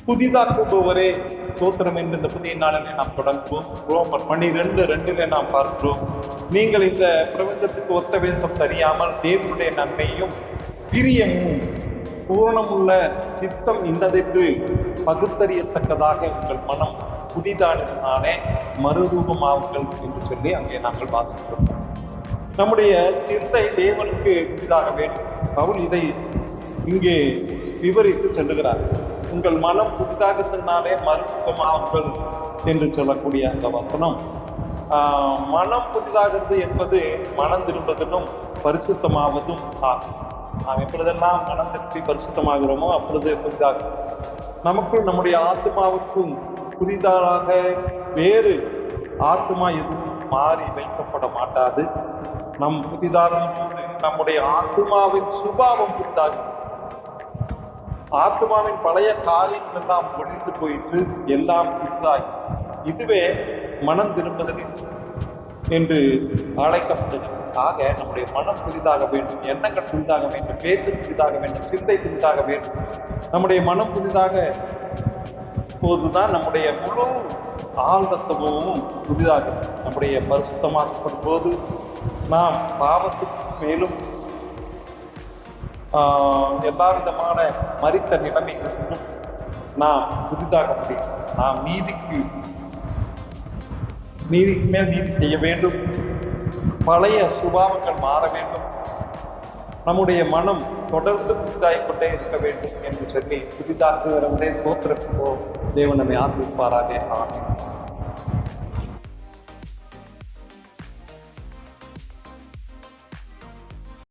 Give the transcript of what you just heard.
புதிதாக்குபவரே ஸ்தோத்திரம் என்று இந்த புதிய நாளிலே நாம் தொடங்குவோம். ரோமர் 12:2 நாம் பார்க்கிறோம். நீங்கள் இந்த பிரபஞ்சத்துக்கு ஒத்த வேஷம் தெரியாமல் தேவனுடைய நன்மையும் பிரியமும் பூரணமுள்ள சித்தம் இன்னதென்று பகுத்தறியத்தக்கதாக உங்கள் மனம் புதிதானதினாலே மறுரூபமாகுங்கள் என்று சொல்லி அங்கே நாங்கள் வாசிக்கிறோம். நம்முடைய சிந்தை தேவனுக்கு புதிதாக வேண்டும். பவுல் இதை இங்கே விவரித்து சொல்லுகிறார். உங்கள் மனம் புதிதாகத்தினாலே மறுரூபமாகுங்கள் என்று சொல்லக்கூடிய அந்த வசனம், மனம் புதிதாகிறது என்பது மனம் திரும்புவதும் பரிசுத்தமாவதும் ஆகும். நாம் எப்பொழுதெல்லாம் மனம் திருப்பி பரிசுத்தமாகிறோமோ அப்பொழுது புதிதாகும். நமக்குள் நம்முடைய ஆத்மாவுக்கும் புதிதாக வேறு ஆத்மா எதுவும் மாறி வைக்கப்பட மாட்டாது. நம் புதிதாகும் போது நம்முடைய ஆத்மாவின் சுபாவம் புதிதாகும். ஆத்மாவின் பழைய காரியங்கள் எல்லாம் ஒழிந்து போயிட்டு எல்லாம் புதிதாகி, இதுவே மனம் திரும்புதல் என்று அழைக்கப்பட்டது. ஆக நம்முடைய மனம் புதிதாக வேண்டும், எண்ணங்கள் புதிதாக வேண்டும், பேச்சு புதிதாக வேண்டும், சிந்தை புதிதாக வேண்டும். நம்முடைய மனம் புதிதாக போதுதான் நம்முடைய முழு ஆழ்தத்துவமும் புதிதாக. நம்முடைய பரிசுத்தமாக்கப்படும் போது நாம் பாவத்துக்கு மேலும் எல்லா விதமான மரித்த நிலைமைகளுக்கும் நாம் புதிதாக முடியும். நாம் நீதிக்கு மேல் நீதி செய்ய வேண்டும். பழைய சுபாவங்கள் மாற வேண்டும். நம்முடைய மனம் தொடர்ந்து புதிதாகிக்கொண்டே இருக்க வேண்டும் என்று சொல்லி புதிதாக்குகிறவரே ஸ்தோத்திரம். தேவன் நம்மை ஆசீர்வதிப்பாராக. ஆமென்.